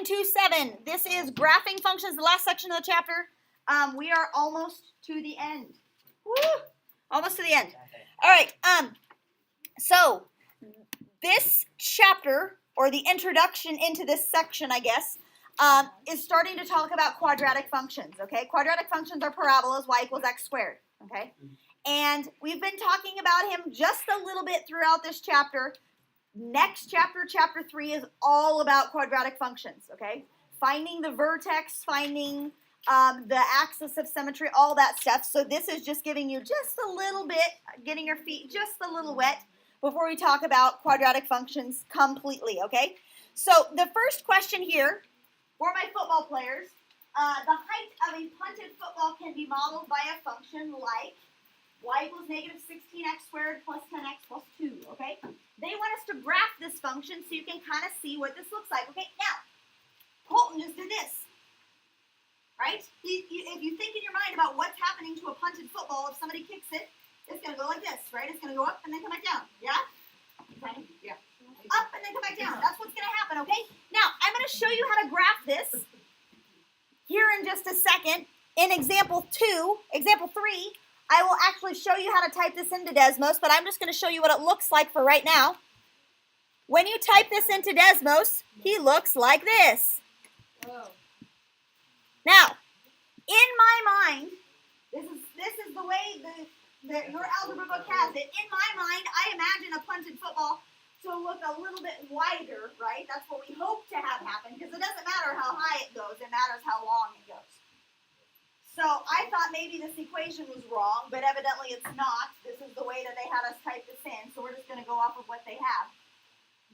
927. This is graphing functions, the last section of the chapter. We are almost to the end. Woo! Almost to the end. All right. So this chapter, or the introduction into this section, I guess, is starting to talk about quadratic functions. Okay, quadratic functions are parabolas, y equals x squared. Okay, and we've been talking about him just a little bit throughout this chapter. Next chapter, chapter 3, is all about quadratic functions. Okay, finding the vertex, finding the axis of symmetry, all that stuff. So this is just giving you just a little bit, getting your feet just a little wet before we talk about quadratic functions completely, okay? So the first question here for my football players, the height of a punted football can be modeled by a function like y equals negative 16x squared plus 10x plus 2, okay? They want us to graph this function so you can kind of see what this looks like, okay? Now, Colton just did this. Right? If you think in your mind about what's happening to a punted football, if somebody kicks it, it's going to go like this, right? It's going to go up and then come back down. Yeah? Yeah. Up and then come back down. That's what's going to happen, okay? Now, I'm going to show you how to graph this here in just a second. In example 3, I will actually show you how to type this into Desmos, but I'm just going to show you what it looks like for right now. When you type this into Desmos, he looks like this. Whoa. Now, in my mind, this is the way your algebra book has it. In my mind, I imagine a punted football to look a little bit wider, right? That's what we hope to have happen, because it doesn't matter how high it goes, it matters how long it goes. So I thought maybe this equation was wrong, but evidently it's not. This is the way that they had us type this in, so we're just going to go off of what they have.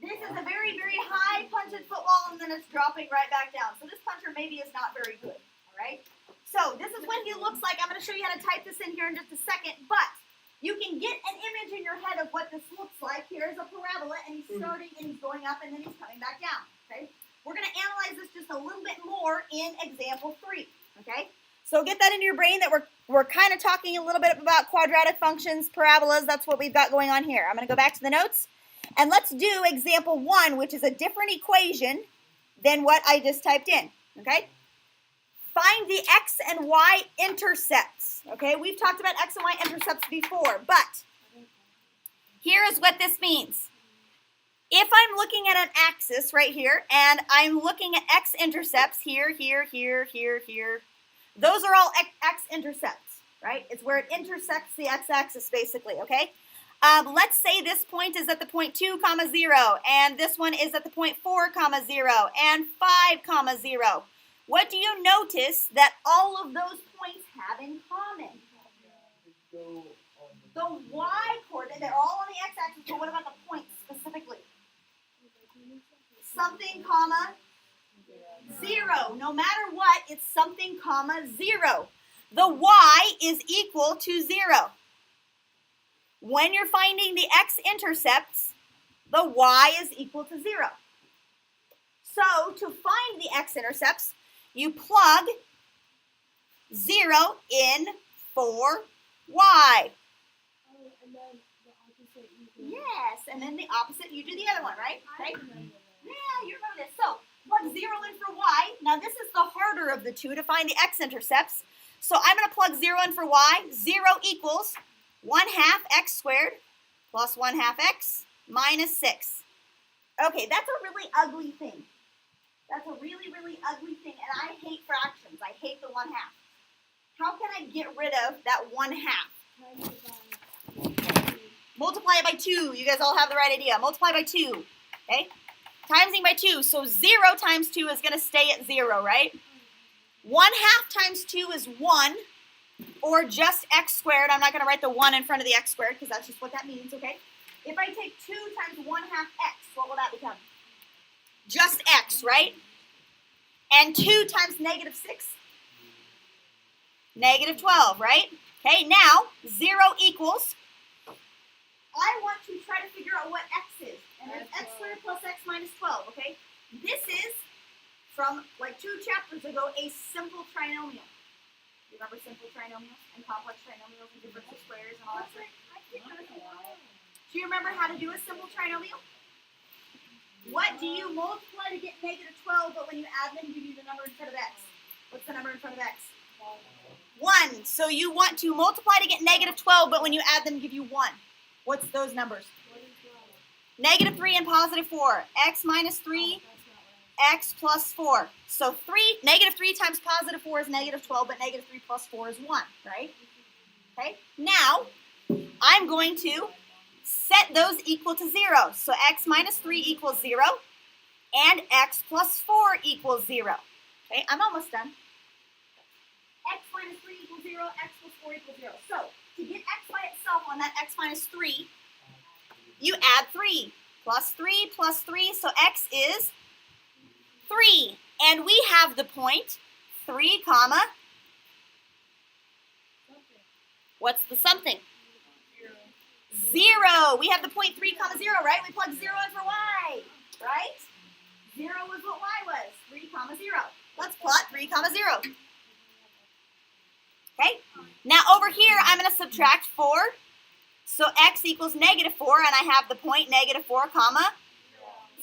This is a very, very high punted football, and then it's dropping right back down. So this punter maybe is not very good, all right? So this is what he looks like. I'm going to show you how to type this in here in just a second, but you can get an image in your head of what this looks like. Here's a parabola, and he's starting, and he's going up, and then he's coming back down, okay? We're going to analyze this just a little bit more in example 3, okay? So get that into your brain that we're kind of talking a little bit about quadratic functions, parabolas. That's what we've got going on here. I'm going to go back to the notes. And let's do example 1, which is a different equation than what I just typed in, okay? Find the x and y intercepts, okay? We've talked about x and y intercepts before, but here is what this means. If I'm looking at an axis right here, and I'm looking at x intercepts here, here, here, here, here, those are all x intercepts, right? It's where it intersects the x-axis, basically, okay? Let's say this point is at the point 2, 0, and this one is at the point 4, 0, and 5, 0. What do you notice that all of those points have in common? The y coordinate, they're all on the x-axis, but what about the points specifically? Something, 0. No matter what, it's something, 0. The y is equal to 0. When you're finding the x-intercepts, the y is equal to 0. So to find the x-intercepts, you plug 0 in for y. And then the opposite you do. Yes, and then the opposite, you do the other one, right? Okay. Yeah, you remember this. So plug 0 in for y. Now this is the harder of the two to find the x-intercepts. So I'm going to plug 0 in for y. 0 equals 1/2 x squared plus 1/2 x minus 6. Okay, that's a really ugly thing. That's a really, really ugly thing, and I hate fractions. I hate the 1/2. How can I get rid of that 1/2? Multiply it by 2. You guys all have the right idea. Multiply by 2, okay? Timesing by 2. So 0 times 2 is going to stay at 0, right? 1/2 times 2 is 1. Or just x squared. I'm not going to write the 1 in front of the x squared because that's just what that means, okay? If I take 2 times 1/2 x, what will that become? Just x, right? And 2 times negative 6? Negative 12, right? Okay, now 0 equals, I want to try to figure out what x is. And it's x squared plus x minus 12, okay? This is, from like 2 chapters ago, a simple trinomial. You remember simple trinomials and complex trinomials and difference of squares and all that stuff? Do you remember how to do a simple trinomial? What do you multiply to get negative 12, but when you add them, give you the number in front of x? What's the number in front of x? 1. So you want to multiply to get negative 12, but when you add them, give you 1. What's those numbers? Negative 3 and positive 4. X minus 3, x plus 4. So negative 3 times positive 4 is negative 12, but negative 3 plus 4 is 1, right? Okay. Now, I'm going to set those equal to 0. So x minus 3 equals 0, and x plus 4 equals 0. Okay, I'm almost done. X minus 3 equals 0, x plus 4 equals 0. So, to get x by itself on that x minus 3, you add 3. Plus 3 plus 3, so x is 3. And we have the point 3 comma. What's the something? 0. We have the point 3 comma 0, right? We plug 0 in for y, right? 0 was what y was. 3 comma 0. Let's plot 3 comma 0. Okay? Now over here, I'm going to subtract 4. So x equals negative 4, and I have the point negative 4 comma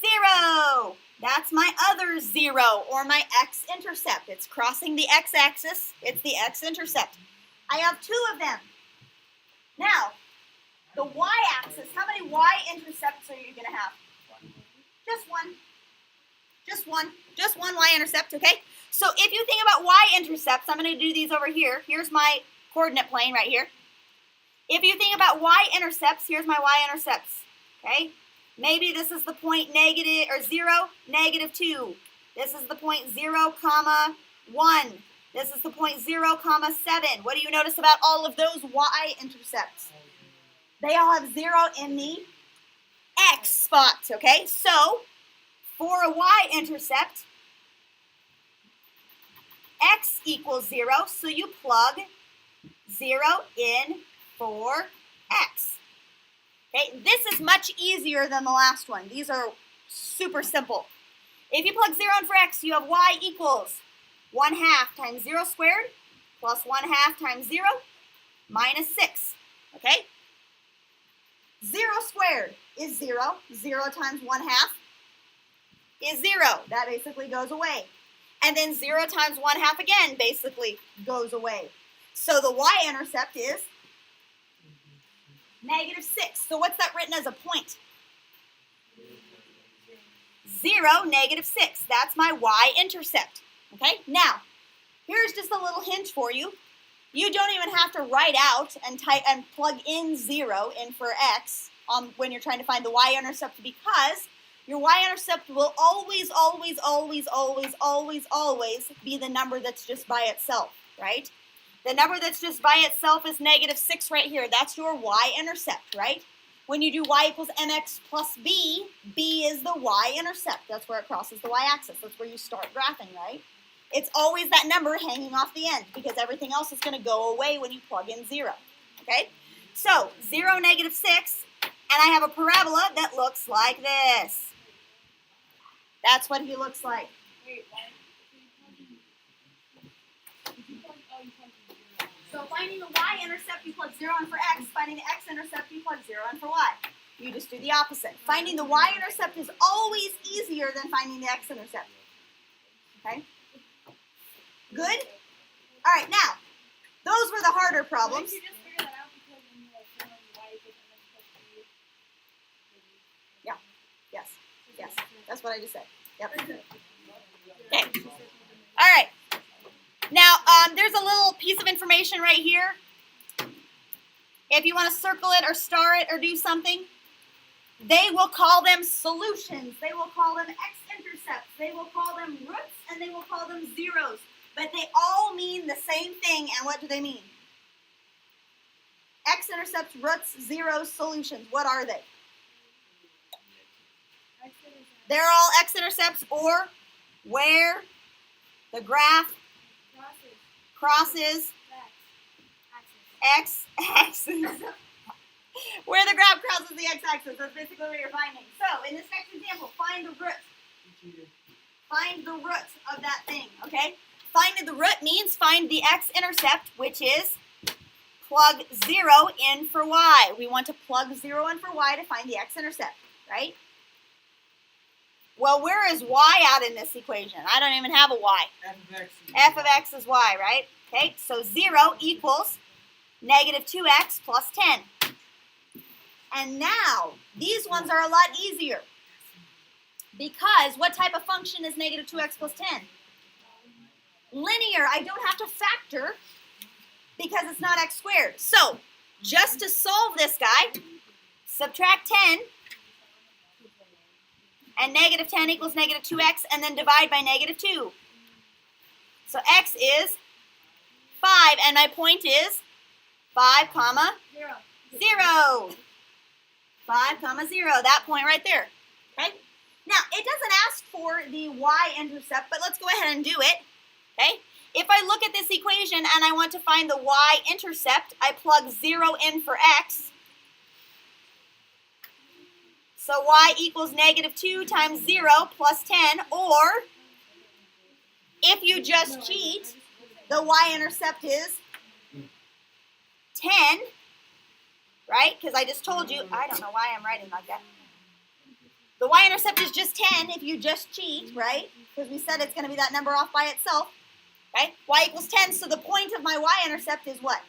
0. That's my other 0, or my x-intercept. It's crossing the x-axis. It's the x-intercept. I have 2 of them. Now, the y-axis, how many y-intercepts are you going to have? Just one. Just one. Just one y-intercept, okay? So if you think about y-intercepts, I'm going to do these over here. Here's my coordinate plane right here. If you think about y-intercepts, here's my y-intercepts, okay? Maybe this is the point negative, or 0, negative 2. This is the point 0, comma 1. This is the point 0, comma 7. What do you notice about all of those y-intercepts? They all have 0 in the x spot, okay? So, for a y-intercept, x equals 0, so you plug 0 in for x. Okay, this is much easier than the last one. These are super simple. If you plug 0 in for x, you have y equals 1/2 times 0 squared plus 1/2 times 0 minus 6. Okay? 0 squared is 0. 0 times 1/2 is 0. That basically goes away. And then 0 times 1/2 again basically goes away. So the y-intercept is negative 6. So what's that written as a point? 0, negative 6. That's my y-intercept. Okay? Now, here's just a little hint for you. You don't even have to write out and type and plug in 0 in for x when you're trying to find the y-intercept, because your y-intercept will always, always, always, always, always, always be the number that's just by itself, right? The number that's just by itself is negative 6 right here. That's your y-intercept, right? When you do y equals mx plus b, b is the y-intercept. That's where it crosses the y-axis. That's where you start graphing, right? It's always that number hanging off the end, because everything else is going to go away when you plug in 0, okay? So, 0, negative 6, and I have a parabola that looks like this. That's what he looks like. So finding the y-intercept, you plug 0 in for x. Finding the x-intercept, you plug 0 in for y. You just do the opposite. Finding the y-intercept is always easier than finding the x-intercept. Okay? Good? All right, now, those were the harder problems. Yeah, yes, yes. That's what I just said. Yep. Okay. All right. Now, there's a little piece of information right here. If you want to circle it or star it or do something, they will call them solutions. They will call them x-intercepts. They will call them roots, and they will call them zeros. But they all mean the same thing, and what do they mean? X-intercepts, roots, zeros, solutions. What are they? They're all x-intercepts, or where the graph crosses x-axis. Where the graph crosses the x-axis. That's basically what you're finding. So, in this next example, find the root. Find the root of that thing, okay? Finding the root means find the x-intercept, which is plug 0 in for y. We want to plug 0 in for y to find the x-intercept, right? Well, where is y out in this equation? I don't even have a y. F of x is y, right? Okay, so 0 equals negative 2x plus 10. And now, these ones are a lot easier. Because what type of function is negative 2x plus 10? Linear. I don't have to factor because it's not x squared. So, just to solve this guy, subtract 10, and negative 10 equals negative 2x, and then divide by negative 2. So x is 5, and my point is 5, comma, 0. 5, comma, 0, that point right there. Okay? Now, it doesn't ask for the y-intercept, but let's go ahead and do it. Okay? If I look at this equation and I want to find the y-intercept, I plug 0 in for x. So y equals negative 2 times 0 plus 10, or if you just cheat, the y-intercept is 10, right? Because I just told you, I don't know why I'm writing like that. The y-intercept is just 10 if you just cheat, right? Because we said it's going to be that number off by itself, right? Y equals 10, so the point of my y-intercept is what?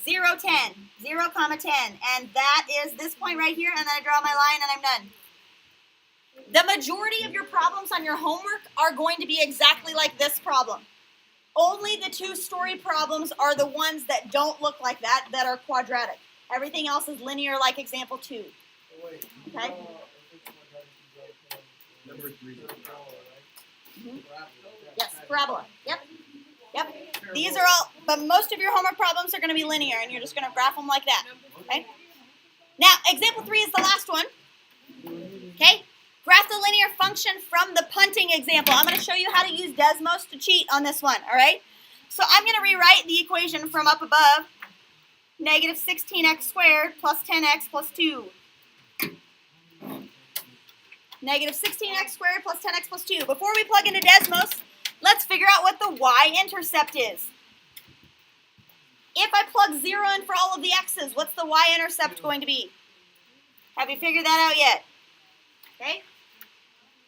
0, 10. 0, comma 10. And that is this point right here, and then I draw my line and I'm done. The majority of your problems on your homework are going to be exactly like this problem. Only the two-story problems are the ones that don't look like that, that are quadratic. Everything else is linear, like example 2. Okay? Number 3. Yes, parabola. Yep. Yep. These are all, but most of your homework problems are going to be linear, and you're just going to graph them like that. Okay? Now, example 3 is the last one. Okay? Graph the linear function from the punting example. I'm going to show you how to use Desmos to cheat on this one, all right? So I'm going to rewrite the equation from up above. Negative 16x squared plus 10x plus 2. Negative 16x squared plus 10x plus 2. Before we plug into Desmos, let's figure out what the y-intercept is. If I plug 0 in for all of the x's, what's the y-intercept going to be? Have you figured that out yet? Okay.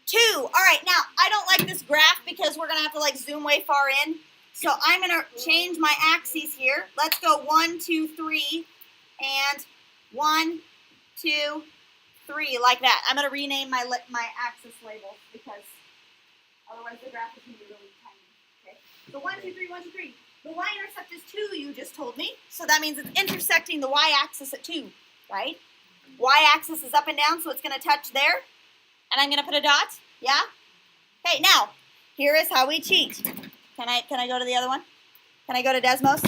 2. All right, now, I don't like this graph because we're going to have to, like, zoom way far in. So I'm going to change my axes here. Let's go 1, 2, 3, and 1, 2, 3, like that. I'm going to rename my axis labels because otherwise the graph is going to be really tiny. Okay. So 1, 2, 3, 1, 2, 3. The y-intercept is 2, you just told me. So that means it's intersecting the y-axis at 2, right? Y-axis is up and down, so it's going to touch there. And I'm going to put a dot. Yeah? Okay, now, here is how we cheat. Can I go to the other one? Can I go to Desmos?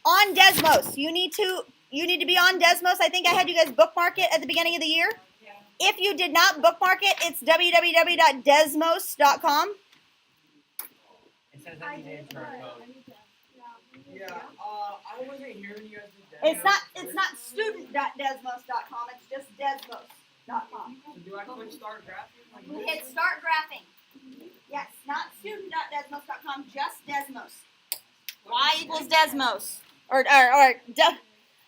On Desmos. You need to be on Desmos. I think I had you guys bookmark it at the beginning of the year. If you did not bookmark it, it's www.desmos.com. It says that you didn't turn code. Yeah, I wasn't hearing you guys did that. It's not student.desmos.com, it's just desmos.com. So do I click start graphing? You hit start graphing. Yes, not student.desmos.com, just Desmos. Y equals Desmos. Or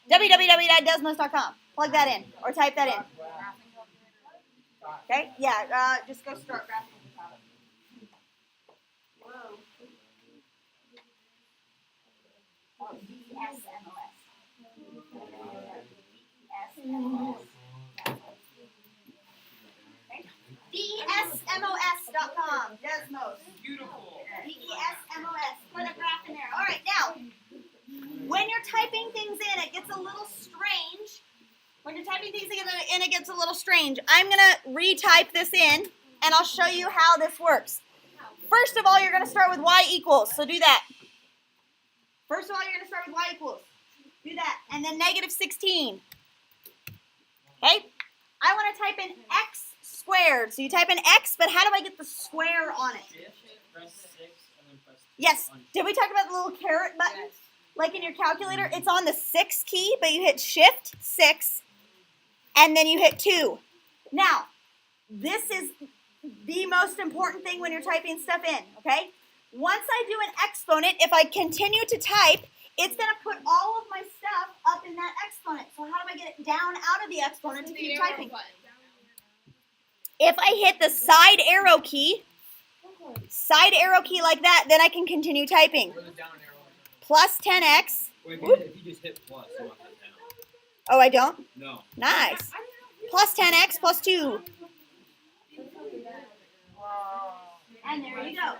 www.desmos.com. Plug that in, or type that in. Okay, yeah, just go start graphing. Whoa. Oh, DSMOS. DSMOS. DSMOS.com. Desmos. Beautiful. DESMOS. Put a graph in there. All right, now, when you're typing things in, it gets a little strange. When you're typing things in, it gets a little strange. I'm going to retype this in, and I'll show you how this works. First of all, you're going to start with y equals, so do that. First of all, you're going to start with y equals. Do that. And then negative 16. Okay? I want to type in x squared. So you type in x, but how do I get the square on it? Press 6 and then press Yes. Did we talk about the little caret button? Yes. Like in your calculator, it's on the 6 key, but you hit shift 6, and then you hit 2. Now, this is the most important thing when you're typing stuff in, okay? Once I do an exponent, if I continue to type, it's going to put all of my stuff up in that exponent. So how do I get it down out of the exponent to keep typing? If I hit the side arrow key like that, then I can continue typing. Or the down arrow. Plus 10x. Wait, Whoop. if you just hit plus, you want that down. Oh, I don't? No. Nice. Plus 10x plus 2. And there you go.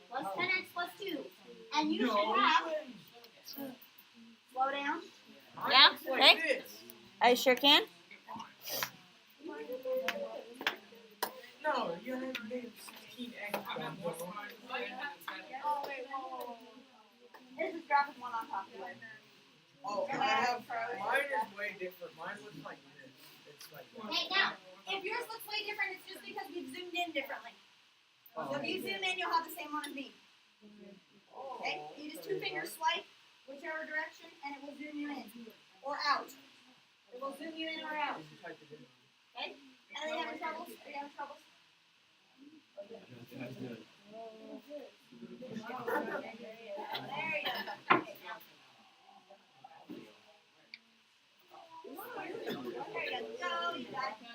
Plus 10x plus 2. And you should have... Slow down. Yeah? Okay. I sure can. No, you have to make 16x. This is graphic 1 on top of it. Oh, and I have, mine is way different. Mine looks like this. It's like this. Hey, now, if yours looks way different, it's just because we've zoomed in differently. So if you zoom in, you'll have the same one as me. Okay? You just 2 finger swipe whichever direction, and it will zoom you in or out. It will zoom you in or out. Okay? And are you having troubles? Are you having troubles? That's good. There you go. Okay, now. There you go. You got it.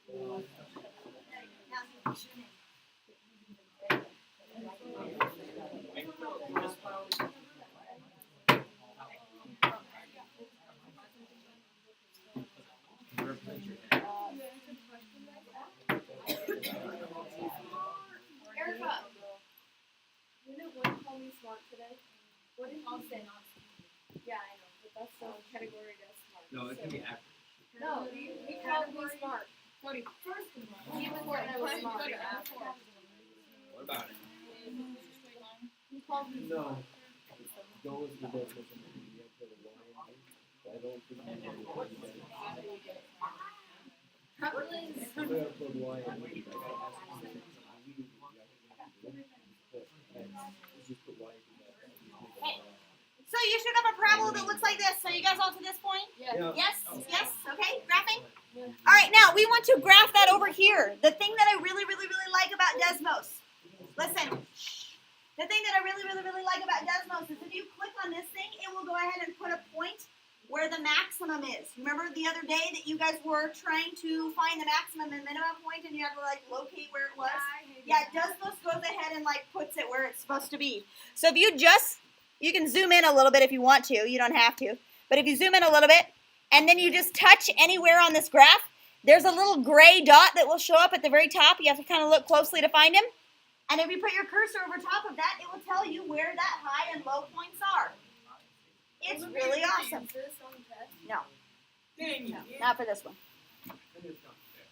Hang on. Now, zoom in. Erica, didn't one call me smart today? What did he say? Yeah, I know, but that's the category that's smart. No, it can be accurate. No, he called me smart. Cody, first of all, he was when I was smart. What about it? He called me No. smart. Don't listen to this. Listen to the line. I don't think you can do that. How really? I'm gonna put line. I gotta ask you just put line in that. So you should have a parabola that looks like this. So you guys all to this point? Yeah. Yes? Yes? Okay, graphing? All right, now we want to graph that over here. The thing that I really like about Desmos. Listen. The thing that I really like about Desmos is if you click on this thing, it will go ahead and put a point where the maximum is. Remember the other day that you guys were trying to find the maximum and minimum point and you had to like locate where it was? Yeah, Desmos goes ahead and like puts it where it's supposed to be. So if you can zoom in a little bit if you want to. You don't have to. But if you zoom in a little bit and then you just touch anywhere on this graph, there's a little gray dot that will show up at the very top. You have to kind of look closely to find him. And if you put your cursor over top of that, it will tell you where that high and low points are. It's really awesome. No, Dang you. no, not for this one.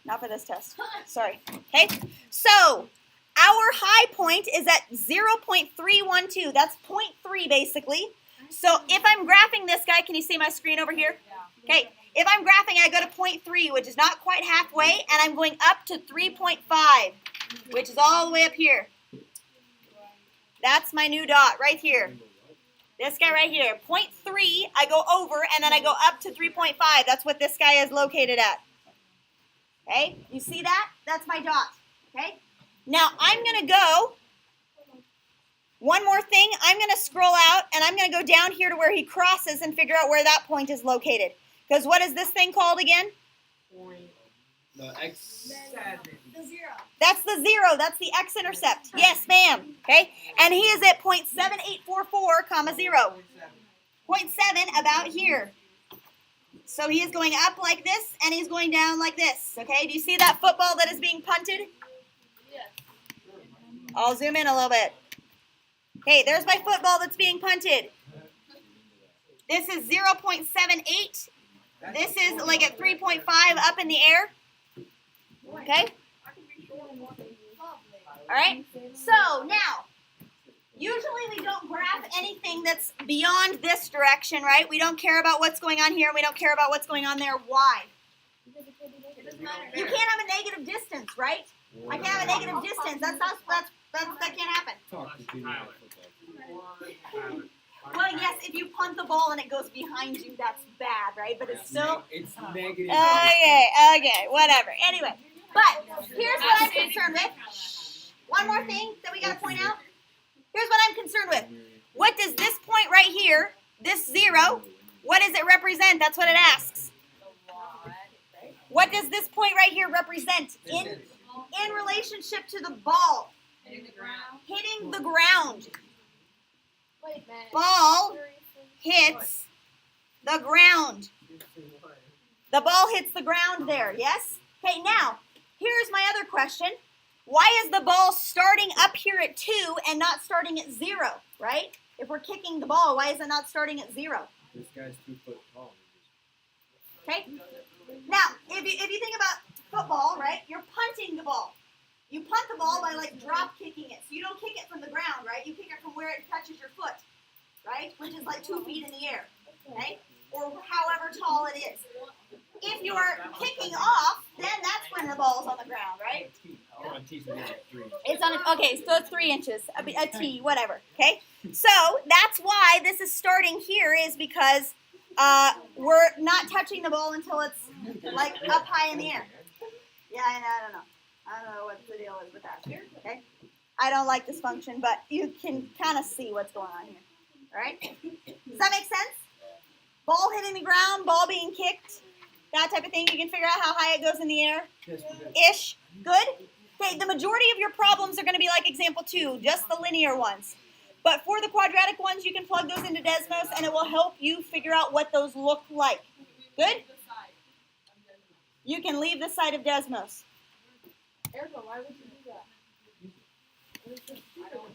Not for this test. Sorry. Okay, so our high point is at 0.312. That's 0.3 basically. So if I'm graphing this guy, can you see my screen over here? Okay, if I'm graphing, I go to 0.3, which is not quite halfway, and I'm going up to 3.5, which is all the way up here. That's my new dot right here. This guy right here. 0.3, I go over, and then I go up to 3.5. That's what this guy is located at. Okay, you see that? That's my dot. Okay, now I'm going to go, one more thing, I'm going to scroll out, and I'm going to go down here to where he crosses and figure out where that point is located. Because what is this thing called again? The X. The 0. That's the 0. That's the x-intercept. Yes, ma'am. Okay, and he is at 0.7844, comma 0. 0.7 about here. So he is going up like this, and he's going down like this. Okay, do you see that football that is being punted? Yes. I'll zoom in a little bit. Okay, there's my football that's being punted. This is 0.78. This is like at 3.5 up in the air. Okay? All right? So now, usually we don't graph anything that's beyond this direction, right? We don't care about what's going on here. We don't care about what's going on there. Why? You can't have a negative distance, right? I can't have a negative distance. That can't happen. Talk to me about football. Well, yes, if you punt the ball and it goes behind you, that's bad, right? But it's still... It's negative. Okay, whatever. Anyway, but here's what I'm concerned with. One more thing that we got to point out. Here's what I'm concerned with. What does this point right here, this 0, What does it represent? That's what it asks. What does this point right here represent in relationship to the ball? Hitting the ground. Hitting the ground. Wait, man. Ball hits the ground. The ball hits the ground there, yes? Okay, now, here's my other question. Why is the ball starting up here at 2 and not starting at 0, right? If we're kicking the ball, why is it not starting at 0? This guy's 2 foot tall. Okay? Now, if you think about football, right, you're punting the ball. You punt the ball by, like, drop kicking it. So you don't kick it from the ground, right? You kick it from where it touches your foot, right? Which is like 2 feet in the air, okay? Or however tall it is. If you're kicking off, then that's when the ball's on the ground, right? On T's would be like 3. It's on, okay, so it's 3 inches, a T, whatever, okay? So that's why this is starting here is because we're not touching the ball until it's like up high in the air. Yeah, I don't know. I don't know what the deal is with that, okay? I don't like this function, but you can kind of see what's going on here, all right? Does that make sense? Ball hitting the ground, ball being kicked, that type of thing. You can figure out how high it goes in the air. Yes, we did. Ish. Good? Okay, the majority of your problems are going to be like example 2, just the linear ones. But for the quadratic ones, you can plug those into Desmos, and it will help you figure out what those look like. Good? You can leave the side of Desmos. Erica, why would you do that? What is this? I don't.